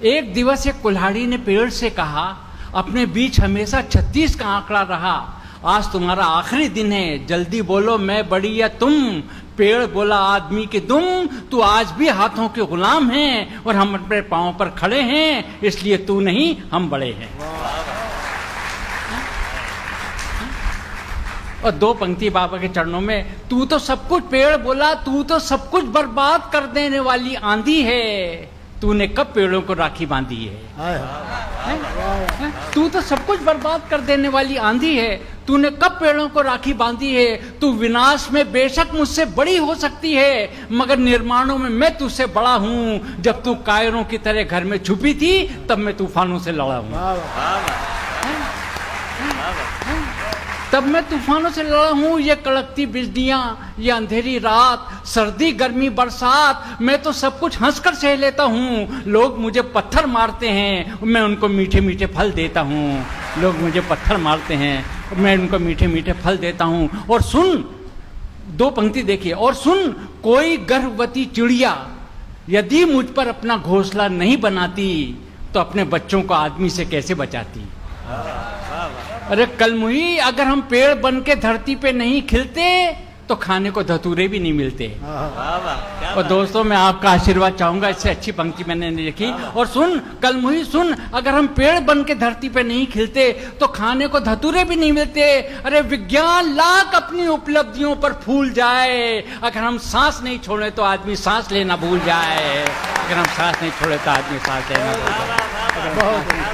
एक दिवस एक कुल्हाड़ी ने पेड़ से कहा, अपने बीच हमेशा 36 का आंकड़ा रहा, आज तुम्हारा आखिरी दिन है, जल्दी बोलो मैं बड़ी या तुम। पेड़ बोला, आदमी के दुम, तू आज भी हाथों के गुलाम हैं और हम अपने पांव पर खड़े हैं, इसलिए तू नहीं हम बड़े हैं। और 2 पंक्ति बाबा के चरणों में, तू तो सब कुछ, पेड़ बोला, तू तो सब कुछ बर्बाद कर देने वाली आंधी है, तूने कब पेड़ों को राखी बांधी है? तू तो सब कुछ बर्बाद कर देने वाली आंधी है, तूने कब पेड़ों को राखी बांधी है? तू विनाश में बेशक मुझसे बड़ी हो सकती है, मगर निर्माणों में मैं तुझसे बड़ा हूं। जब तू कायरों की तरह घर में छुपी थी, तब मैं तूफानों से लड़ा हूं। तब मैं तूफानों से लड़ा हूं। ये कड़कती बिजलियां, ये अंधेरी रात, सर्दी गर्मी बरसात, मैं तो सब कुछ हंसकर सह लेता हूं। लोग मुझे पत्थर मारते हैं, मैं उनको मीठे मीठे फल देता हूं। लोग मुझे पत्थर मारते हैं, मैं उनको मीठे मीठे फल देता हूं। और सुन, 2 पंक्ति देखिए, और सुन, कोई गर्भवती चिड़िया यदि मुझ पर अपना घोंसला नहीं बनाती, तो अपने बच्चों को आदमी से कैसे बचाती? अरे कलमुही, अगर हम पेड़ बन के धरती पे नहीं खिलते, तो खाने को धतूरे भी नहीं मिलते। और दोस्तों, मैं आपका आशीर्वाद चाहूंगा, इससे अच्छी पंक्ति मैंने नहीं लिखी। और सुन कलमुही, सुन, अगर हम पेड़ बन के धरती पे नहीं खिलते, तो खाने को धतूरे भी नहीं मिलते। अरे विज्ञान लाख अपनी उपलब्धियों पर फूल जाए, अगर हम सांस नहीं छोड़े तो आदमी सांस लेना भूल जाए। अगर हम सांस नहीं छोड़े तो आदमी सांस लेना भूल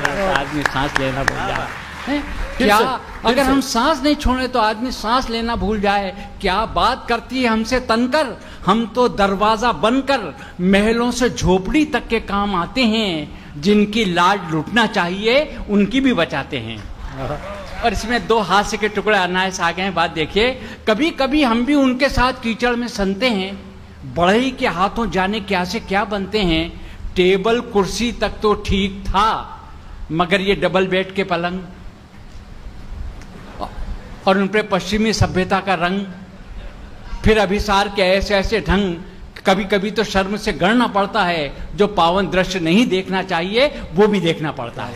जाए। आदमी सांस लेना भूल जाए। क्या अगर हम सांस नहीं छोड़े तो आदमी सांस लेना भूल जाए? क्या बात करती है हमसे तनकर, हम तो दरवाजा बनकर महलों से झोपड़ी तक के काम आते हैं। जिनकी लाज लुटना चाहिए उनकी भी बचाते हैं। और इसमें 2 हास्य के टुकड़े अनायास आ गए हैं। बात देखिए, कभी कभी हम भी उनके साथ कीचड़ में सनते हैं, बढ़ई के हाथों जाने क्या से क्या बनते हैं। टेबल कुर्सी तक तो ठीक था, मगर ये डबल बेड के पलंग और उन पर पश्चिमी सभ्यता का रंग, फिर अभिसार के ऐसे ऐसे ढंग, कभी कभी तो शर्म से गड़ना पड़ता है। जो पावन दृश्य नहीं देखना चाहिए वो भी देखना पड़ता है।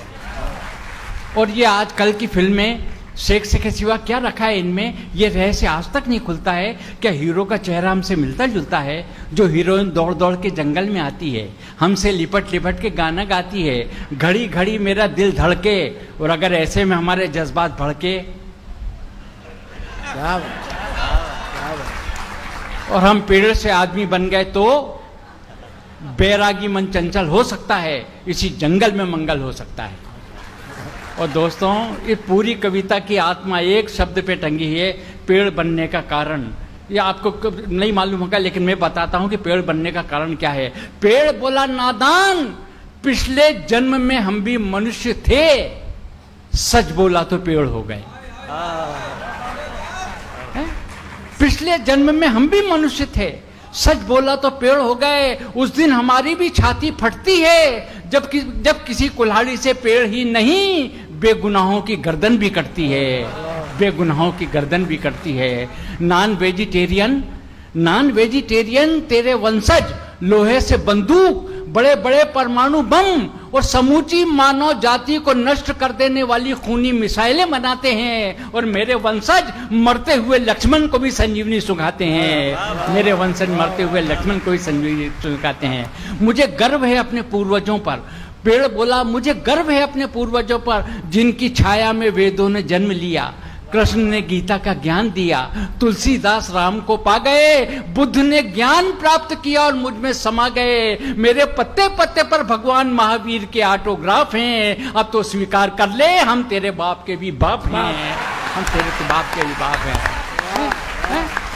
और ये आजकल की फिल्में, सेक्स के सिवा क्या रखा है इनमें, ये रहस्य आज तक नहीं खुलता है। क्या हीरो का चेहरा हमसे मिलता जुलता है? जो हीरोइन दौड़ दौड़ के जंगल में आती है, हमसे लिपट लिपट के गाना गाती है, घड़ी घड़ी मेरा दिल धड़के, और अगर ऐसे में हमारे जज्बात भड़के और हम पेड़ से आदमी बन गए, तो बैरागी मन चंचल हो सकता है, इसी जंगल में मंगल हो सकता है। और दोस्तों, ये पूरी कविता की आत्मा एक शब्द पे टंगी है, पेड़ बनने का कारण। ये आपको नहीं मालूम होगा, लेकिन मैं बताता हूं कि पेड़ बनने का कारण क्या है। पेड़ बोला, नादान, पिछले जन्म में हम भी मनुष्य थे, सच बोला तो पेड़ हो गए। पिछले जन्म में हम भी मनुष्य थे, सच बोला तो पेड़ हो गए। उस दिन हमारी भी छाती फटती है, जब किसी कुल्हाड़ी से पेड़ ही नहीं, बेगुनाहों की गर्दन भी कटती है। बेगुनाहों की गर्दन भी कटती है। नॉन वेजिटेरियन तेरे वंशज, लोहे से बंदूक, बड़े बड़े परमाणु बम और समूची मानव जाति को नष्ट कर देने वाली खूनी मिसाइलें बनाते हैं। और मेरे वंशज मरते हुए लक्ष्मण को भी संजीवनी सुखाते हैं। मेरे वंशज मरते हुए लक्ष्मण को भी संजीवनी सुखाते हैं। मुझे गर्व है अपने पूर्वजों पर। पेड़ बोला, मुझे गर्व है अपने पूर्वजों पर, जिनकी छाया में वेदों ने जन्म लिया। कृष्ण ने गीता का ज्ञान दिया, तुलसीदास राम को पा गए, बुद्ध ने ज्ञान प्राप्त किया और मुझ में समा गए। मेरे पत्ते पत्ते पर भगवान महावीर के ऑटोग्राफ हैं। अब तो स्वीकार कर ले, हम तेरे बाप के भी बाप हैं। हम तेरे बाप के भी बाप हैं।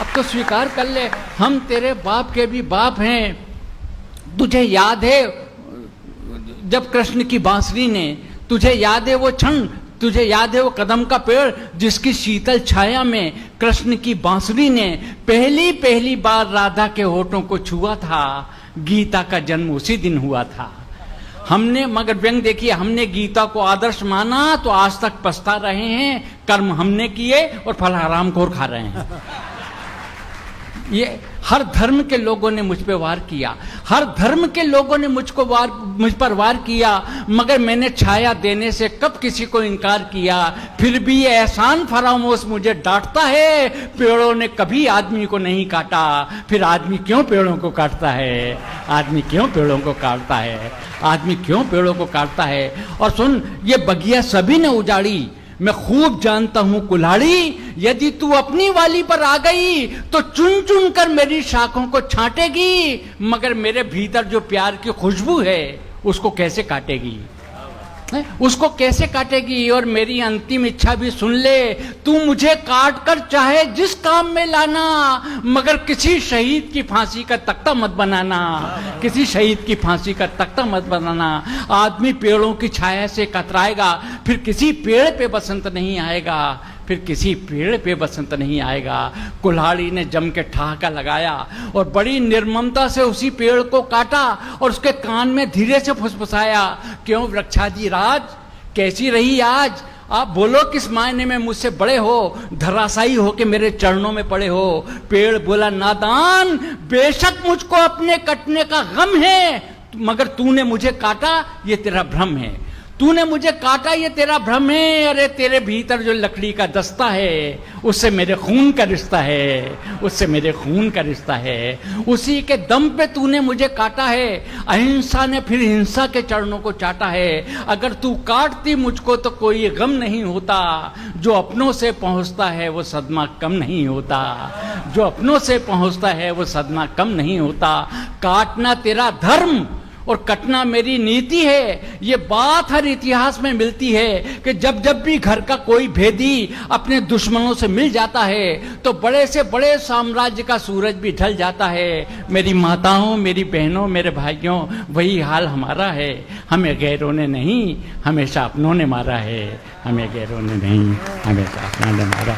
अब तो स्वीकार कर ले, हम तेरे बाप के भी बाप हैं। तुझे याद है जब कृष्ण की बांसुरी ने, तुझे याद है वो क्षण, तुझे याद है वो कदम का पेड़ जिसकी शीतल छाया में कृष्ण की बांसुरी ने पहली बार राधा के होठों को छुआ था। गीता का जन्म उसी दिन हुआ था। हमने, मगर व्यंग देखिए, हमने गीता को आदर्श माना तो आज तक पछता रहे हैं। कर्म हमने किए और फल हरामखोर खा रहे हैं। ये हर धर्म के लोगों ने मुझ पे वार किया, हर धर्म के लोगों ने मुझ पर वार किया, मगर मैंने छाया देने से कब किसी को इनकार किया। फिर भी ये एहसान फरामोश मुझे डांटता है, पेड़ों ने कभी आदमी को नहीं काटा, फिर आदमी क्यों पेड़ों को काटता है, आदमी क्यों पेड़ों को काटता है, आदमी क्यों पेड़ों को काटता है। और सुन, ये बगिया सभी ने उजाड़ी, मैं खूब जानता हूं कुल्हाड़ी, यदि तू अपनी वाली पर आ गई तो चुन चुन कर मेरी शाखों को छांटेगी, मगर मेरे भीतर जो प्यार की खुशबू है उसको कैसे काटेगी, उसको कैसे काटेगी। और मेरी अंतिम इच्छा भी सुन ले, तू मुझे काट कर चाहे जिस काम में लाना, मगर किसी शहीद की फांसी का तख्ता मत बनाना, किसी शहीद की फांसी का तख्ता मत बनाना। आदमी पेड़ों की छाया से कतराएगा, फिर किसी पेड़ पे बसंत नहीं आएगा, फिर किसी पेड़ पे बसंत नहीं आएगा। कुल्हाड़ी ने जम के ठहाका लगाया और बड़ी निर्ममता से उसी पेड़ को काटा और उसके कान में धीरे से फुसफुसाया, क्यों वृक्षाजी राज, कैसी रही आज, आप बोलो किस मायने में मुझसे बड़े हो, धराशायी हो के मेरे चरणों में पड़े हो। पेड़ बोला, नादान, बेशक मुझको अपने कटने का गम है, मगर तूने मुझे काटा ये तेरा भ्रम है, तूने मुझे काटा ये तेरा भ्रम है। अरे तेरे भीतर जो लकड़ी का दस्ता है उससे मेरे खून का रिश्ता है, उससे मेरे खून का रिश्ता है, उसी के दम पे तूने मुझे काटा है। अहिंसा ने फिर हिंसा के चरणों को चाटा है। अगर तू काटती मुझको तो कोई गम नहीं होता, जो अपनों से पहुंचता है वो सदमा कम नहीं होता, जो अपनों से पहुंचता है वो सदमा कम नहीं होता। काटना तेरा धर्म और कटना मेरी नीति है। ये बात हर इतिहास में मिलती है कि जब जब भी घर का कोई भेदी अपने दुश्मनों से मिल जाता है तो बड़े से बड़े साम्राज्य का सूरज भी ढल जाता है। मेरी माताओं, मेरी बहनों, मेरे भाइयों, वही हाल हमारा है। हमें गैरों ने नहीं, हमेशा अपनों ने मारा है, हमें गैरों ने नहीं, हमेशा अपनों ने मारा।